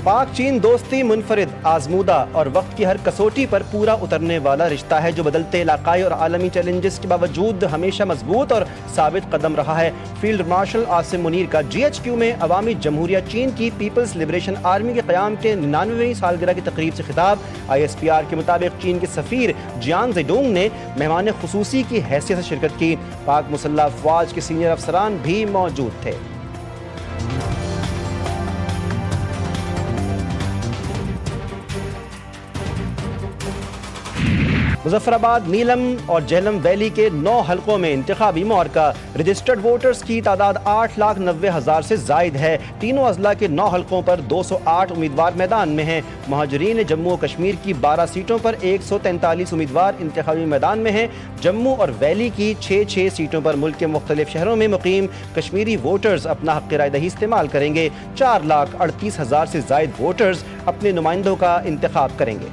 पाक चीन दोस्ती मुनफरिद, आजमूदा और वक्त की हर कसौटी पर पूरा उतरने वाला रिश्ता है जो बदलते इलाकाई और आलमी चैलेंजेस के बावजूद हमेशा मजबूत और साबित कदम रहा है। फील्ड मार्शल आसिम मुनीर का GHQ में अवामी जमहूरिया चीन की पीपल्स लिबरेशन आर्मी के क़याम के 99वीं सालगिरह की तकरीब से खिताब। ISPR के मुताबिक चीन के सफ़ीर जियांग ज़ेडोंग ने मेहमान खुसूसी की हैसियत से शिरकत की। पाक मुसल्लह अफ़वाज के सीनियर अफसरान भी मौजूद थे। मुजफ्फराबाद, नीलम और झेलम वैली के 9 हलकों में इंतखाबी मुआरका। रजिस्टर्ड वोटर्स की तादाद 8,90,000 से जायद है। तीनों अजला के 9 हलकों पर 208 उम्मीदवार मैदान में हैं। महाजरीन जम्मू और कश्मीर की 12 सीटों पर 143 उम्मीदवार इंतखाबी मैदान में हैं। जम्मू और वैली की 6 सीटों पर मुल्क के मुख्तलिफ शहरों में मुकीम कश्मीरी वोटर्स अपना हक़ राय दही इस्तेमाल करेंगे। 4,38,000 से जायद वोटर्स अपने नुमाइंदों का इंतखाब करेंगे।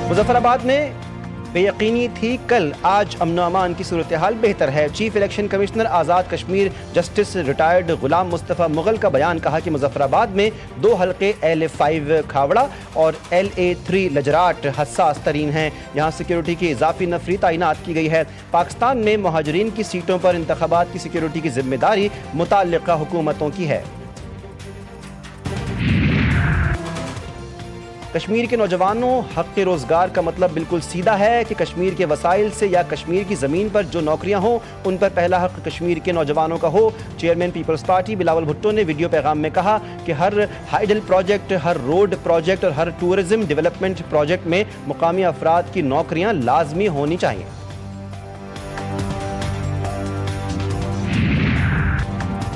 मुजफ्फराबाद में बेयकीनी थी कल, आज अमन अमान की सूरत हाल बेहतर है। Chief election commissioner Azad Kashmir justice retired गुलाम मुस्तफ़ा मुगल का बयान। कहा कि मुजफ्फराबाद में 2 हलके LA5 खावड़ा और LA3 लजराट हसास तरीन हैं। यहाँ सिक्योरिटी की इजाफी नफरी तैनात की गई है। पाकिस्तान में महाजरीन की सीटों पर इंतखाबात की सिक्योरिटी की जिम्मेदारी मुतल्लिका हुकूमतों की है। कश्मीर के नौजवानों, हक़ रोज़गार का मतलब बिल्कुल सीधा है कि कश्मीर के वसाइल से या कश्मीर की ज़मीन पर जो नौकरियां हों उन पर पहला हक़ कश्मीर के नौजवानों का हो। चेयरमैन पीपल्स पार्टी बिलावल भुट्टो ने वीडियो पैगाम में कहा कि हर हाइडल प्रोजेक्ट, हर रोड प्रोजेक्ट और हर टूरिज़्म डेवलपमेंट प्रोजेक्ट में मुकामी अफराद की नौकरियाँ लाजमी होनी चाहिए।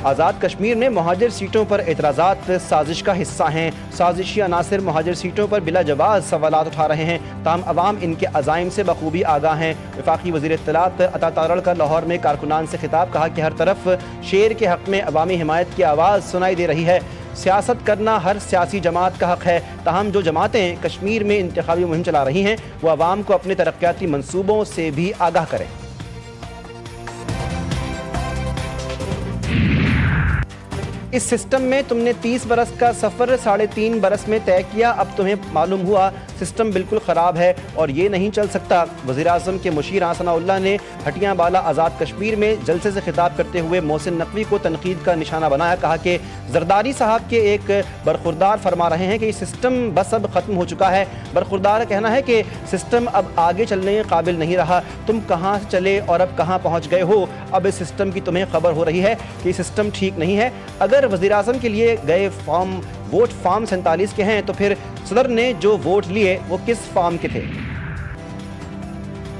आज़ाद कश्मीर में मुहाजिर सीटों पर एतराज़ात साजिश का हिस्सा हैं। साजिशी अनासिर मुहाजिर सीटों पर बिला जवाज़ सवालात उठा रहे हैं, ताहम अवाम इनके अज़ाइम से बखूबी आगाह हैं। वफाकी वज़ीर इत्तलात अता तारड़ का लाहौर में कारकुनान से खिताब। कहा कि हर तरफ शेर के हक़ में अवामी हिमायत की आवाज़ सुनाई दे रही है। सियासत करना हर सियासी जमात का हक़ है, ताहम जो जमातें कश्मीर में इंतखाबी मुहिम चला रही हैं वो अवाम को अपने तरक्याती मनसूबों से भी आगाह करें। इस सिस्टम में तुमने 30 बरस का सफ़र 3.5 बरस में तय किया, अब तुम्हें मालूम हुआ सिस्टम बिल्कुल ख़राब है और ये नहीं चल सकता। वज़ीर आज़म के मुशीर सनाउल्लाह ने हटियाँ बाला आज़ाद कश्मीर में जलसे से खिताब करते हुए मोहसिन नकवी को तनकीद का निशाना बनाया। कहा कि जरदारी साहब के एक बरखुरदार फरमा रहे हैं कि सिस्टम बस अब ख़त्म हो चुका है। बरखुरदार का कहना है कि सिस्टम अब आगे चलने के काबिल नहीं रहा। तुम कहाँ से चले और अब कहाँ पहुँच गए हो। अब इस सिस्टम की तुम्हें खबर हो रही है कि सिस्टम ठीक नहीं है। अगर वज़ीर आज़म के लिए गए वोट फॉर्म 47 के हैं तो फिर सदर ने जो वोट लिए वो किस फॉर्म के थे।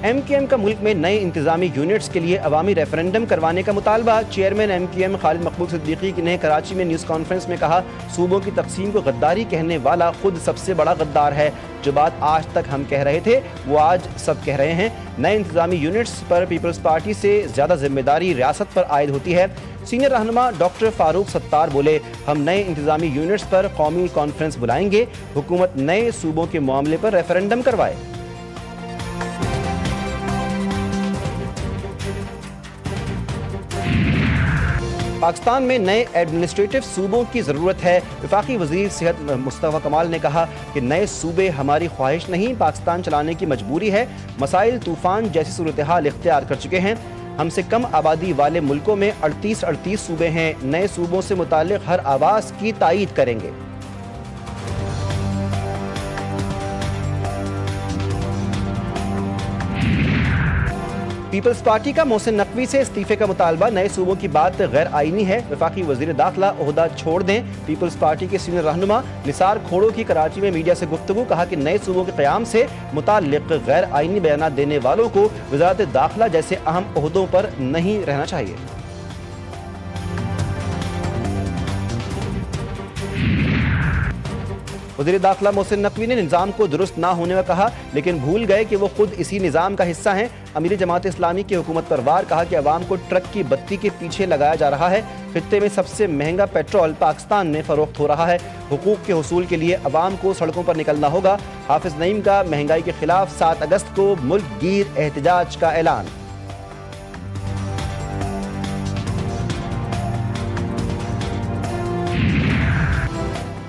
MQM का मुल्क में नए इंतजामी यूनिट्स के लिए अवामी रेफरेंडम करवाने का मुतालबा। चेयरमैन MQM खालिद मकबूल सिद्दीकी ने कराची में न्यूज़ कॉन्फ्रेंस में कहा, सूबों की तकसीम को गद्दारी कहने वाला खुद सबसे बड़ा गद्दार है। जो बात आज तक हम कह रहे थे वो आज सब कह रहे हैं। नए इंतजामी यूनिट्स पर पीपल्स पार्टी से ज़्यादा जिम्मेदारी रियासत पर आयद होती है। सीनियर रहनुमा डॉक्टर फारूक सत्तार बोले, हम नए इंतजामी यूनिट्स पर कौमी कॉन्फ्रेंस बुलाएंगे। हुकूमत नए सूबों के मामले पर रेफरेंडम करवाए। पाकिस्तान में नए एडमिनिस्ट्रेटिव सूबों की ज़रूरत है। वफाकी वज़ीर सेहत मुस्तफ़ा कमाल ने कहा कि नए सूबे हमारी ख्वाहिश नहीं, पाकिस्तान चलाने की मजबूरी है। मसाइल तूफ़ान जैसी सूरत हाल इख्तियार कर चुके हैं। हमसे कम आबादी वाले मुल्कों में 38 सूबे हैं। नए सूबों से मुताल्लिक़ हर आवाज़ की तायीद करेंगे। पीपल्स पार्टी का मोहसिन नकवी से इस्तीफे का मुतालबा। नए सूबों की बात गैर आईनी है। वफाकी वज़ीर दाखिला ओहदा छोड़ दें। पीपल्स पार्टी के सीनियर रहनुमा निसार खोड़ो की कराची में मीडिया से गुफ्तगू। कहा कि नए सूबों के क़याम से मुताल्लिक़ गैर आईनी बयानात देने वालों को वज़ारत दाखिला जैसे अहम ओहदों पर नहीं रहना चाहिए। वज़ीर दाखिला मोहसिन नकवी ने निज़ाम को दुरुस्त ना होने का कहा, लेकिन भूल गए कि वो खुद इसी निज़ाम का हिस्सा हैं। अमीर जमात इस्लामी की हुकूमत पर वार। कहा कि अवाम को ट्रक की बत्ती के पीछे लगाया जा रहा है। खित्ते में सबसे महंगा पेट्रोल पाकिस्तान में फ़रोख्त हो रहा है। हुकूक के हुसूल के लिए अवाम को सड़कों पर निकलना होगा। हाफिज़ नईम का महंगाई के खिलाफ 7 अगस्त को मुल्क गीर एहतजाज का ऐलान।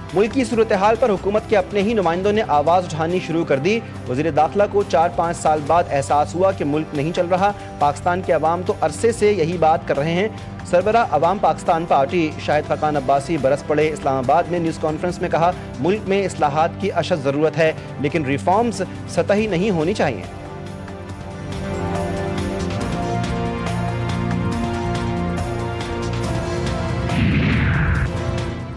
मुल्क की सूरत हाल पर हुकूमत के अपने ही नुमाइंदों ने आवाज़ उठानी शुरू कर दी। वज़ीर दाखिला को 4-5 साल बाद एहसास हुआ कि मुल्क नहीं चल रहा। पाकिस्तान के अवाम तो अरसे से यही बात कर रहे हैं। सरबराह अवाम पाकिस्तान पार्टी शाहिद खाकान अब्बासी बरस पड़े इस्लामाबाद में न्यूज़ कॉन्फ्रेंस में कहा, मुल्क में इस्लाहात की अशद ज़रूरत है, लेकिन रिफॉर्म्स सतही नहीं होनी चाहिए।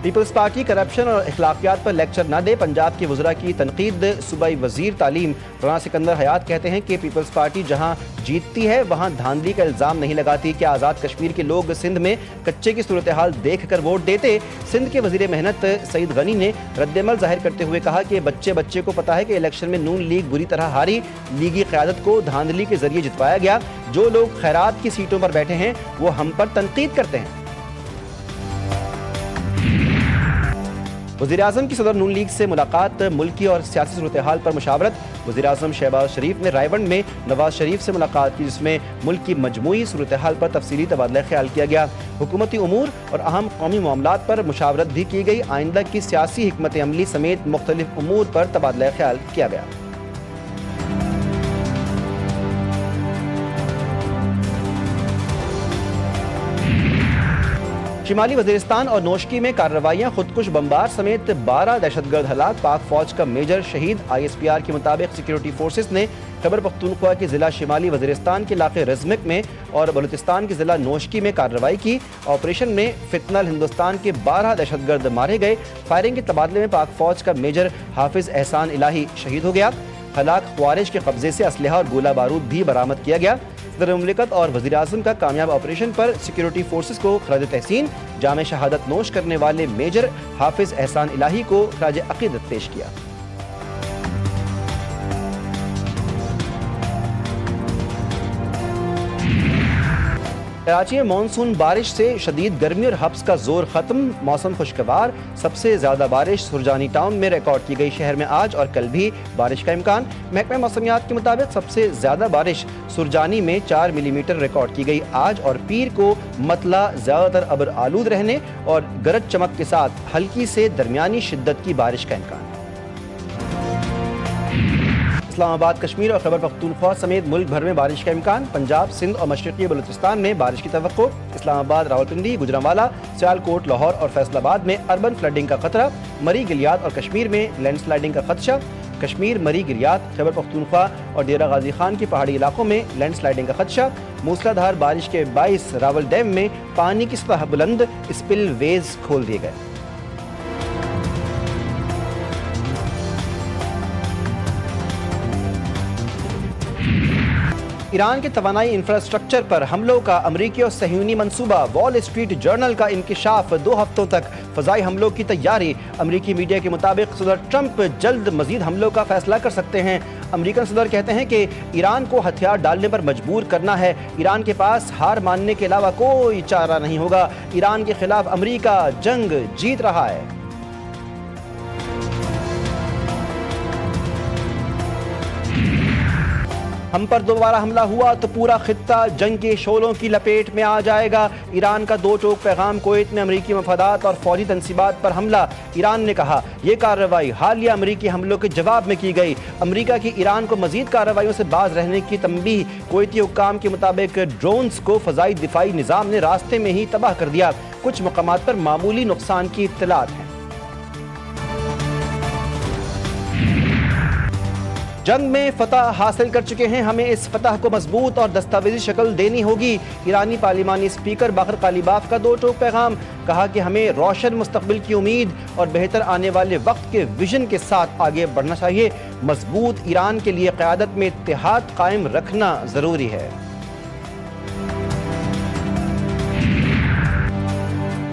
पीपल्स पार्टी करप्शन और अखलाकियात पर लेक्चर न दे, पंजाब के वज़रा की तनकीद। सूबाई वज़ीर तालीम राना सिकंदर हयात कहते हैं कि पीपल्स पार्टी जहां जीतती है वहां धांधली का इल्ज़ाम नहीं लगाती। क्या आज़ाद कश्मीर के लोग सिंध में कच्चे की सूरत हाल देख कर वोट देते? सिंध के वज़ीर मेहनत सईद गनी ने रद्दमल जाहिर करते हुए कहा कि बच्चे को पता है कि इलेक्शन में नून लीग बुरी तरह हारी, लीगी क़यादत को धांधली के जरिए जितवाया गया। जो लोग खैरात की सीटों पर बैठे हैं वो हम पर तनकीद करते हैं। वज़ीर-ए-आज़म की सदर नून लीग से मुलाकात, मुल्की और सियासी सूरत हाल पर मुशावरत। वज़ीर-ए-आज़म शहबाज शरीफ ने रायबंड में नवाज शरीफ से मुलाकात की, जिसमें मुल्क की मजमूई सूरत हाल पर तफसीली तबादला ख्याल किया गया। हुकूमती उमूर और अहम कौमी मामलात पर मुशावरत भी की गई। आइंदा की सियासी हिकमत अमली समेत मुख्तलिफ उमूर पर तबादला ख्याल किया गया। शिमाली वज़ीरिस्तान और नोशकी में कार्रवाइयाँ, खुदकुश बमबार समेत 12 दहशतगर्द हलाक, पाक फौज का मेजर शहीद। ISPR के मुताबिक सिक्योरिटी फोर्सेस ने खैबर पख्तूनख्वा के ज़िला शिमाली वज़ीरिस्तान के इलाके रज़मिक में और बलूचिस्तान के ज़िला नोशकी में कार्रवाई की। ऑपरेशन में फितनल हिंदुस्तान के 12 दहशतगर्द मारे गए। फायरिंग के तबादले में पाक फौज का मेजर हाफिज एहसान इलाही शहीद हो गया। हलाक ख्वारिज के कब्जे से असलहा और गोला बारूद भी बरामद किया गया। सदर मुमलिकत और वज़ीर-ए-आज़म का कामयाब ऑपरेशन पर सिक्योरिटी फोर्सेस को खराज तहसीन। जामे शहादत नोश करने वाले मेजर हाफिज एहसान इलाही को खराज अक़ीदत पेश किया। कराची में मानसून बारिश से शदीद गर्मी और हब्स का जोर खत्म, मौसम खुशगवार। सबसे ज्यादा बारिश सुरजानी टाउन में रिकॉर्ड की गई। शहर में आज और कल भी बारिश का इम्कान। महकमा मौसमियात के मुताबिक सबसे ज्यादा बारिश सुरजानी में 4 मिलीमीटर रिकॉर्ड की गई। आज और पीर को मतला ज्यादातर अबर आलूद रहने और गरज चमक के साथ हल्की से दरमियानी शिद्दत की बारिश का इम्कान। इस्लामाबाद, कश्मीर और खैबर पख्तूनख्वा समेत मुल्क भर में बारिश का इम्कान। पंजाब, सिंध और मशरक़ी बलूचिस्तान में बारिश की तवक्को। इस्लामाबाद, रावलपिंडी, गुजरांवाला, सियालकोट, लाहौर और फैसलाबाद में अर्बन फ्लडिंग का खतरा। मरी, गिलियात और कश्मीर में लैंडस्लाइडिंग का खदशा। कश्मीर, मरी, गिलियात, खैबर पख्तूनख्वा और डेरा गाजी खान के पहाड़ी इलाकों में लैंडस्लाइडिंग का खदशा। मूसलाधार बारिश के बाइस रावल डैम में पानी की सतह बुलंद, स्पिल वेज खोल दिए गए। ईरान के तवानाई इंफ्रास्ट्रक्चर पर हमलों का अमरीकी और सहयूनी मंसूबा। वॉल स्ट्रीट जर्नल का इंकिशाफ, 2 हफ्तों तक फ़ज़ाई हमलों की तैयारी। अमरीकी मीडिया के मुताबिक सदर ट्रंप जल्द मजीद हमलों का फैसला कर सकते हैं। अमरीकन सदर कहते हैं कि ईरान को हथियार डालने पर मजबूर करना है। ईरान के पास हार मानने के अलावा कोई चारा नहीं होगा। ईरान के खिलाफ अमरीका जंग जीत रहा है। हम पर दोबारा हमला हुआ तो पूरा खित्ता जंग के शोलों की लपेट में आ जाएगा। ईरान का 2 टोक पैगाम। कुवैत में अमरीकी मफादात और फौजी तनसीबात पर हमला। ईरान ने कहा यह कार्रवाई हालिया अमरीकी हमलों के जवाब में की गई। अमरीका की ईरान को मजीद कार्रवाइयों से बाज रहने की तंबीह। कुवैती हुक्काम के मुताबिक ड्रोन्स को फ़ज़ाई दिफाई निज़ाम ने रास्ते में ही तबाह कर दिया। कुछ मकामात पर मामूली नुकसान की इत्तलात हैं। जंग में फतह हासिल कर चुके हैं, हमें इस फतह को मजबूत और दस्तावेजी शक्ल देनी होगी। ईरानी पार्लिमानी स्पीकर बाकर कालीबाफ का 2 टोक पैगाम। कहा कि हमें रोशन मुस्तकबिल की उम्मीद और बेहतर आने वाले वक्त के विजन के साथ आगे बढ़ना चाहिए। मजबूत ईरान के लिए क़यादत में इत्तेहाद कायम रखना ज़रूरी है।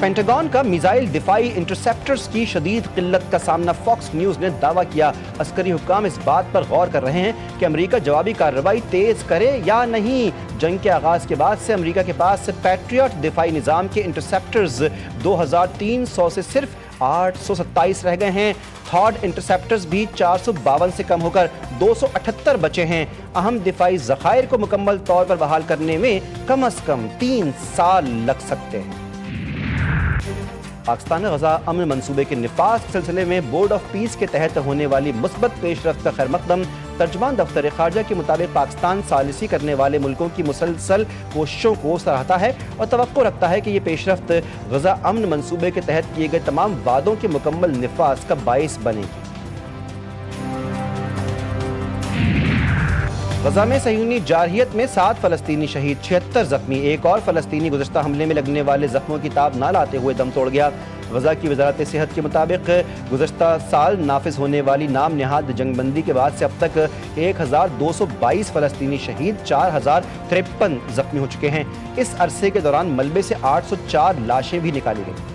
पेंटागन का मिसाइल दिफाई इंटरसेप्टर्स की शदीद किल्लत का सामना। फॉक्स न्यूज़ ने दावा किया। अस्करी हुक्काम इस बात पर गौर कर रहे हैं कि अमेरिका जवाबी कार्रवाई तेज करे या नहीं। जंग के आगाज के बाद से अमेरिका के पास पैट्रियट दिफाई निज़ाम के इंटरसेप्टर्स 2300 से सिर्फ 827 रह गए हैं। थॉड इंटरसेप्टर्स भी 452 से कम होकर 278 बचे हैं। अहम दिफाई ज़खायर को मुकम्मल तौर पर बहाल करने में कम से कम 3 साल लग सकते हैं। پاکستان غزہ امن منصوبے کے نفاذ کے سلسلے میں بورڈ آف پیس کے تحت ہونے والی مثبت پیش رفت کا خیر مقدم۔ ترجمان دفتر خارجہ کے مطابق پاکستان ثالثی کرنے والے ملکوں کی مسلسل کوششوں کو سراہتا ہے اور توقع رکھتا ہے کہ یہ پیش رفت غزہ امن منصوبے کے تحت کیے گئے تمام وعدوں کے مکمل نفاذ کا باعث بنے گی۔ غزہ میں صہیونی جارحیت میں 7 فلسطینی شہید، 76 زخمی۔ ایک اور فلسطینی گزشتہ حملے میں لگنے والے زخموں کی تاب نہ لاتے ہوئے دم توڑ گیا۔ غزہ کی وزارت صحت کے مطابق گزشتہ سال نافذ ہونے والی نام نہاد جنگ بندی کے بعد سے اب تک 1222 فلسطینی شہید، 4053 زخمی ہو چکے ہیں۔ اس عرصے کے دوران ملبے سے 804 لاشیں بھی نکالی گئیں۔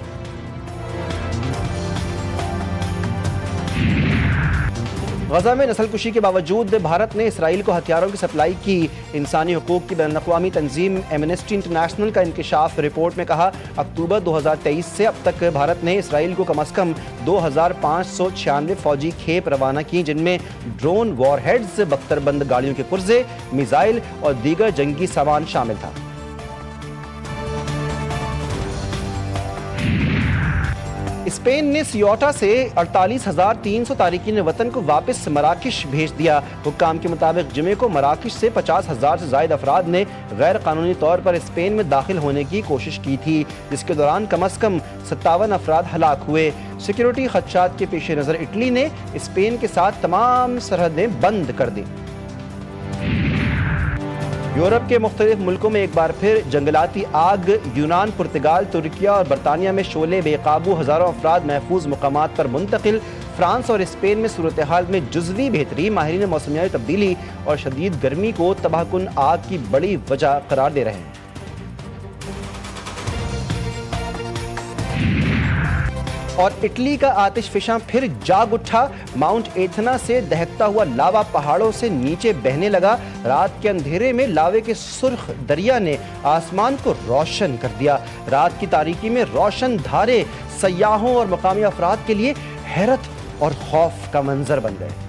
غزہ میں نسل کشی کے باوجود بھارت نے اسرائیل کو ہتھیاروں کی سپلائی کی۔ انسانی حقوق کی بین الاقوامی تنظیم ایمنسٹی انٹرنیشنل کا انکشاف رپورٹ میں کہا، اکتوبر 2023 سے اب تک بھارت نے اسرائیل کو کم از کم 2596 فوجی کھیپ روانہ کی، جن میں ڈرون، وار ہیڈز، بختر بند گاڑیوں کے پرزے، میزائل اور دیگر جنگی سامان شامل تھا۔ اسپین نے سیوٹا سے 48,300 تارکین وطن کو واپس مراکش بھیج دیا۔ حکام کے مطابق جمعے کو مراکش سے 50,000 سے زائد افراد نے غیر قانونی طور پر اسپین میں داخل ہونے کی کوشش کی تھی، جس کے دوران کم از کم 57 افراد ہلاک ہوئے۔ سیکیورٹی خدشات کے پیش نظر اٹلی نے اسپین کے ساتھ تمام سرحدیں بند کر دیں۔ یورپ کے مختلف ملکوں میں ایک بار پھر جنگلاتی آگ، یونان، پرتگال، ترکیہ اور برطانیہ میں شعلے بے قابو، ہزاروں افراد محفوظ مقامات پر منتقل۔ فرانس اور اسپین میں صورتحال میں جزوی بہتری، ماہرین موسمیاتی تبدیلی اور شدید گرمی کو تباہ کن آگ کی بڑی وجہ قرار دے رہے ہیں۔ اور اٹلی کا آتش فشاں پھر جاگ اٹھا، ماؤنٹ ایتھنا سے دہکتا ہوا لاوا پہاڑوں سے نیچے بہنے لگا۔ رات کے اندھیرے میں لاوے کے سرخ دریا نے آسمان کو روشن کر دیا۔ رات کی تاریکی میں روشن دھارے سیاحوں اور مقامی افراد کے لیے حیرت اور خوف کا منظر بن گئے۔